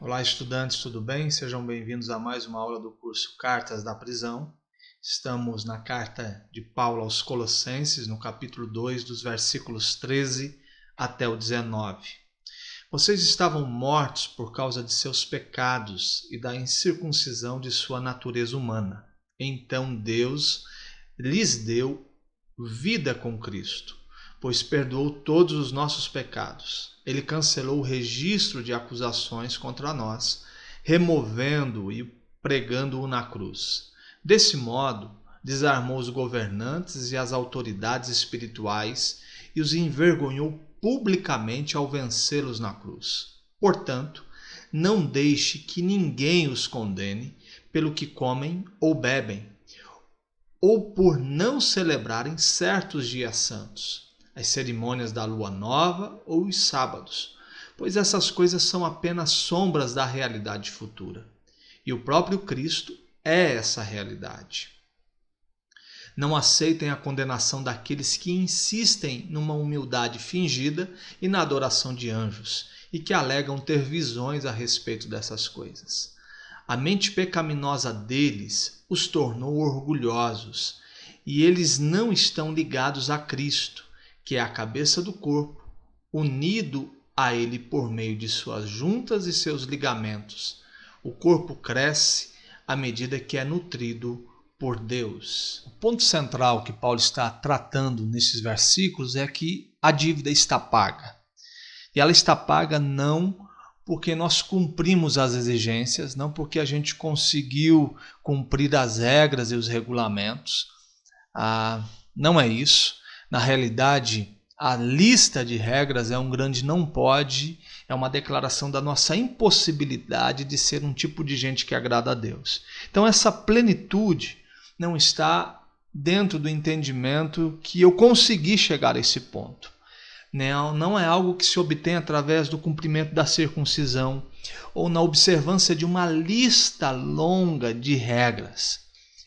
Olá, estudantes, tudo bem? Sejam bem-vindos a mais uma aula do curso Cartas da Prisão. Estamos na carta de Paulo aos Colossenses, no capítulo 2, dos versículos 13 até o 19. Vocês estavam mortos por causa de seus pecados e da incircuncisão de sua natureza humana. Então Deus lhes deu vida com Cristo, pois perdoou todos os nossos pecados. Ele cancelou o registro de acusações contra nós, removendo-o e pregando-o na cruz. Desse modo, desarmou os governantes e as autoridades espirituais e os envergonhou publicamente ao vencê-los na cruz. Portanto, não deixe que ninguém os condene pelo que comem ou bebem, ou por não celebrarem certos dias santos, as cerimônias da lua nova ou os sábados, pois essas coisas são apenas sombras da realidade futura. E o próprio Cristo é essa realidade. Não aceitem a condenação daqueles que insistem numa humildade fingida e na adoração de anjos, e que alegam ter visões a respeito dessas coisas. A mente pecaminosa deles os tornou orgulhosos, e eles não estão ligados a Cristo, que é a cabeça do corpo, unido a ele por meio de suas juntas e seus ligamentos. O corpo cresce à medida que é nutrido por Deus. O ponto central que Paulo está tratando nesses versículos é que a dívida está paga. E ela está paga não porque nós cumprimos as exigências, não porque a gente conseguiu cumprir as regras e os regulamentos. Não é isso. Na realidade, a lista de regras é um grande não pode, é uma declaração da nossa impossibilidade de ser um tipo de gente que agrada a Deus. Então essa plenitude não está dentro do entendimento que eu consegui chegar a esse ponto. Não é algo que se obtém através do cumprimento da circuncisão ou na observância de uma lista longa de regras.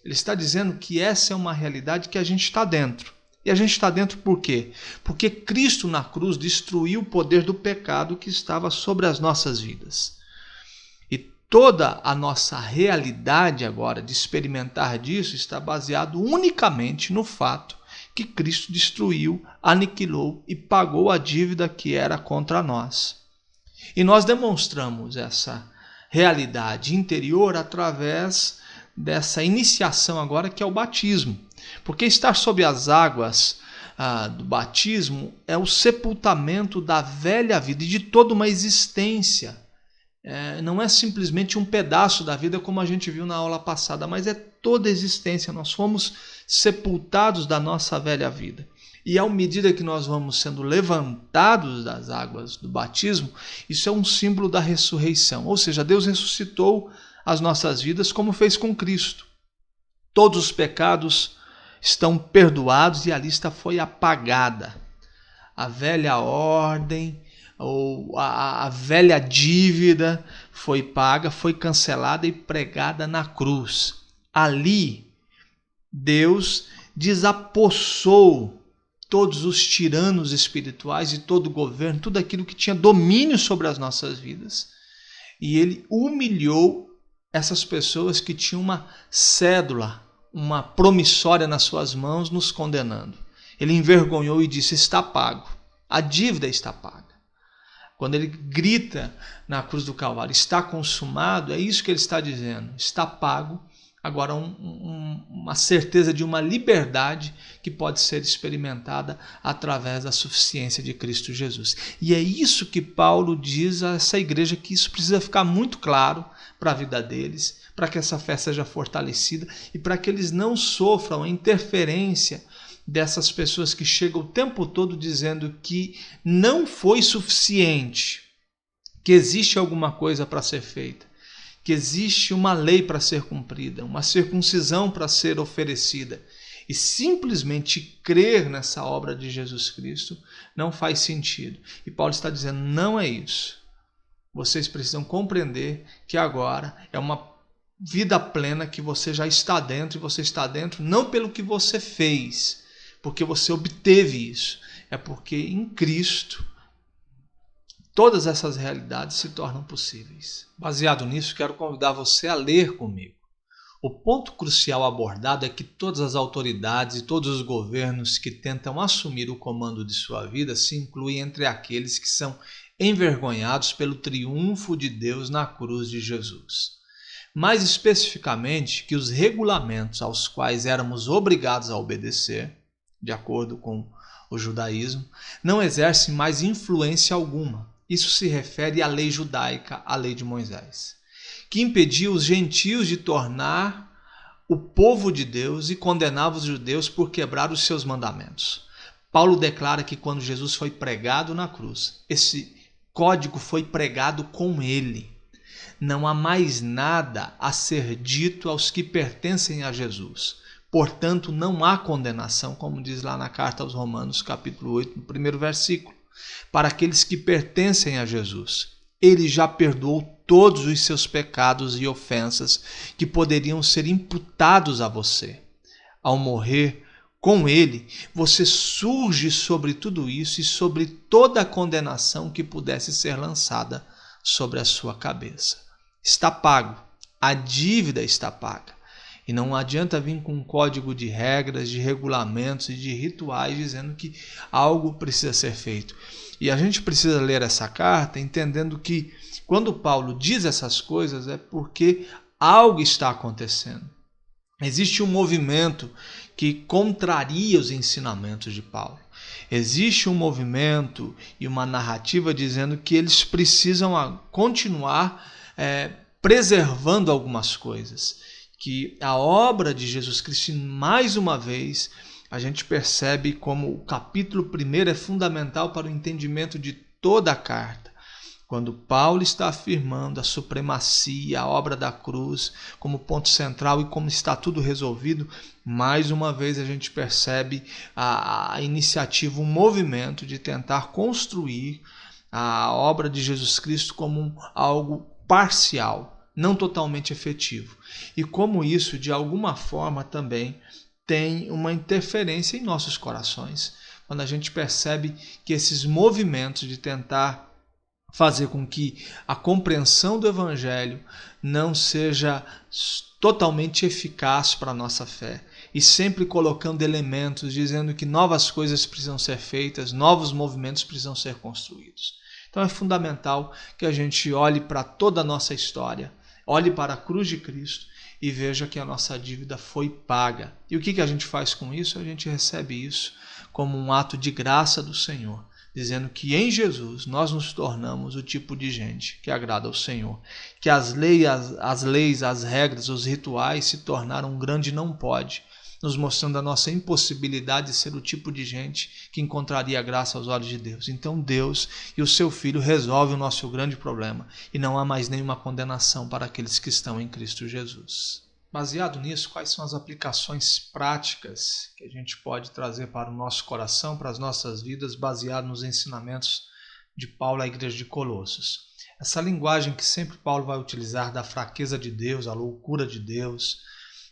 Ele está dizendo que essa é uma realidade que a gente está dentro. E a gente está dentro por quê? Porque Cristo na cruz destruiu o poder do pecado que estava sobre as nossas vidas. E toda a nossa realidade agora de experimentar disso está baseado unicamente no fato que Cristo destruiu, aniquilou e pagou a dívida que era contra nós. E nós demonstramos essa realidade interior através dessa iniciação agora que é o batismo. Porque estar sob as águas do batismo é o sepultamento da velha vida e de toda uma existência. Não é simplesmente um pedaço da vida como a gente viu na aula passada, mas é toda a existência. Nós fomos sepultados da nossa velha vida. E à medida que nós vamos sendo levantados das águas do batismo, isso é um símbolo da ressurreição. Ou seja, Deus ressuscitou as nossas vidas como fez com Cristo. Todos os pecados estão perdoados e a lista foi apagada. A velha ordem ou a velha dívida foi paga, foi cancelada e pregada na cruz. Ali, Deus desapossou todos os tiranos espirituais e todo o governo, tudo aquilo que tinha domínio sobre as nossas vidas. E ele humilhou essas pessoas que tinham uma cédula, uma promissória nas suas mãos, nos condenando. Ele envergonhou e disse: está pago, a dívida está paga. Quando ele grita na cruz do Calvário, está consumado, é isso que ele está dizendo, está pago. Agora uma certeza de uma liberdade que pode ser experimentada através da suficiência de Cristo Jesus. E é isso que Paulo diz a essa igreja, que isso precisa ficar muito claro para a vida deles, para que essa fé seja fortalecida e para que eles não sofram a interferência dessas pessoas que chegam o tempo todo dizendo que não foi suficiente, que existe alguma coisa para ser feita, que existe uma lei para ser cumprida, uma circuncisão para ser oferecida. E simplesmente crer nessa obra de Jesus Cristo não faz sentido. E Paulo está dizendo, não é isso. Vocês precisam compreender que agora é uma vida plena que você já está dentro, e você está dentro não pelo que você fez, porque você obteve isso. É porque em Cristo todas essas realidades se tornam possíveis. Baseado nisso, quero convidar você a ler comigo. O ponto crucial abordado é que todas as autoridades e todos os governos que tentam assumir o comando de sua vida se incluem entre aqueles que são envergonhados pelo triunfo de Deus na cruz de Jesus. Mais especificamente, que os regulamentos aos quais éramos obrigados a obedecer, de acordo com o judaísmo, não exercem mais influência alguma. Isso se refere à lei judaica, à lei de Moisés, que impedia os gentios de tornar o povo de Deus e condenava os judeus por quebrar os seus mandamentos. Paulo declara que quando Jesus foi pregado na cruz, esse código foi pregado com ele. Não há mais nada a ser dito aos que pertencem a Jesus. Portanto, não há condenação, como diz lá na carta aos Romanos, capítulo 8, no primeiro versículo, para aqueles que pertencem a Jesus. Ele já perdoou todos os seus pecados e ofensas que poderiam ser imputados a você. Ao morrer com ele, você surge sobre tudo isso e sobre toda a condenação que pudesse ser lançada sobre a sua cabeça. Está pago, a dívida está paga. E não adianta vir com um código de regras, de regulamentos e de rituais dizendo que algo precisa ser feito. E a gente precisa ler essa carta entendendo que quando Paulo diz essas coisas é porque algo está acontecendo. Existe um movimento que contraria os ensinamentos de Paulo. Existe um movimento e uma narrativa dizendo que eles precisam continuar preservando algumas coisas. Que a obra de Jesus Cristo, mais uma vez, a gente percebe como o capítulo 1 é fundamental para o entendimento de toda a carta. Quando Paulo está afirmando a supremacia, a obra da cruz como ponto central e como está tudo resolvido, mais uma vez a gente percebe a iniciativa, um movimento de tentar construir a obra de Jesus Cristo como algo parcial, não totalmente efetivo. E como isso, de alguma forma, também tem uma interferência em nossos corações. Quando a gente percebe que esses movimentos de tentar fazer com que a compreensão do Evangelho não seja totalmente eficaz para a nossa fé. E sempre colocando elementos, dizendo que novas coisas precisam ser feitas, novos movimentos precisam ser construídos. Então é fundamental que a gente olhe para toda a nossa história, olhe para a cruz de Cristo e veja que a nossa dívida foi paga. E o que a gente faz com isso? A gente recebe isso como um ato de graça do Senhor, dizendo que em Jesus nós nos tornamos o tipo de gente que agrada ao Senhor. Que as leis, as regras, os rituais se tornaram um grande não pode, nos mostrando a nossa impossibilidade de ser o tipo de gente que encontraria graça aos olhos de Deus. Então Deus e o seu Filho resolvem o nosso grande problema e não há mais nenhuma condenação para aqueles que estão em Cristo Jesus. Baseado nisso, quais são as aplicações práticas que a gente pode trazer para o nosso coração, para as nossas vidas, baseado nos ensinamentos de Paulo à igreja de Colossos? Essa linguagem que sempre Paulo vai utilizar da fraqueza de Deus, a loucura de Deus,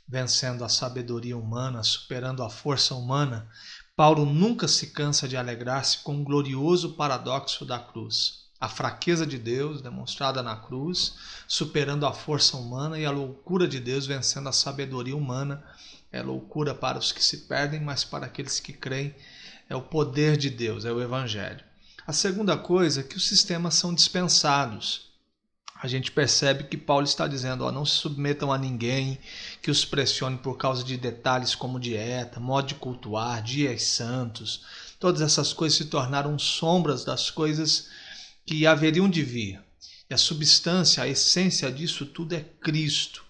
vencendo a sabedoria humana, superando a força humana, Paulo nunca se cansa de alegrar-se com o glorioso paradoxo da cruz. A fraqueza de Deus demonstrada na cruz, superando a força humana, e a loucura de Deus vencendo a sabedoria humana. É loucura para os que se perdem, mas para aqueles que creem é o poder de Deus, é o Evangelho. A segunda coisa é que os sistemas são dispensados. A gente percebe que Paulo está dizendo, não se submetam a ninguém que os pressione por causa de detalhes como dieta, modo de cultuar, dias santos. Todas essas coisas se tornaram sombras das coisas que haveriam de vir. E a substância, a essência disso tudo é Cristo.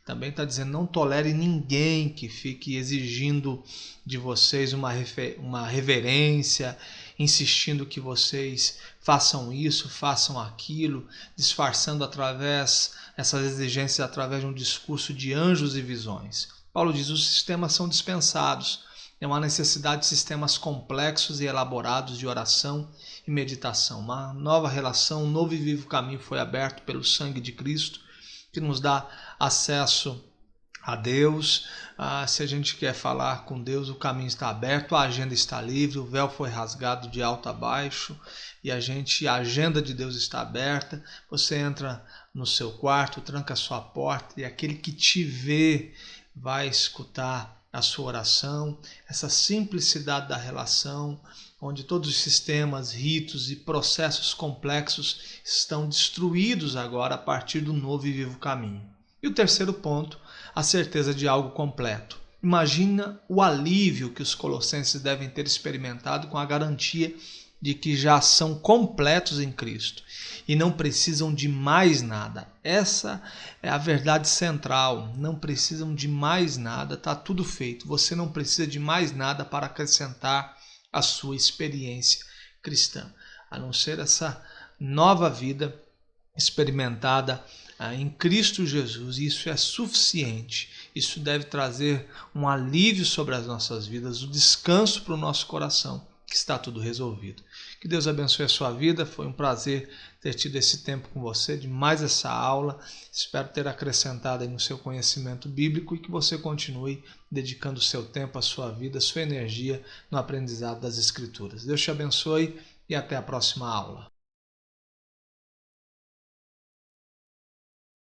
Também está dizendo, não tolere ninguém que fique exigindo de vocês uma reverência, insistindo que vocês façam isso, façam aquilo, disfarçando essas exigências através de um discurso de anjos e visões. Paulo diz, os sistemas são dispensados. Não há necessidade de sistemas complexos e elaborados de oração e meditação. Uma nova relação, um novo e vivo caminho foi aberto pelo sangue de Cristo, que nos dá acesso a Deus. Se a gente quer falar com Deus, o caminho está aberto, a agenda está livre, o véu foi rasgado de alto a baixo e a agenda de Deus está aberta. Você entra no seu quarto, tranca a sua porta e aquele que te vê vai escutar a sua oração. Essa simplicidade da relação, onde todos os sistemas, ritos e processos complexos estão destruídos agora a partir do novo e vivo caminho. E o terceiro ponto, a certeza de algo completo. Imagina o alívio que os colossenses devem ter experimentado com a garantia de que já são completos em Cristo e não precisam de mais nada. Essa é a verdade central. Não precisam de mais nada, está tudo feito. Você não precisa de mais nada para acrescentar a sua experiência cristã, a não ser essa nova vida experimentada em Cristo Jesus. Isso é suficiente. Isso deve trazer um alívio sobre as nossas vidas, o descanso para o nosso coração, que está tudo resolvido. Que Deus abençoe a sua vida. Foi um prazer ter tido esse tempo com você, de mais essa aula. Espero ter acrescentado aí no seu conhecimento bíblico e que você continue dedicando o seu tempo, a sua vida, a sua energia no aprendizado das Escrituras. Deus te abençoe e até a próxima aula.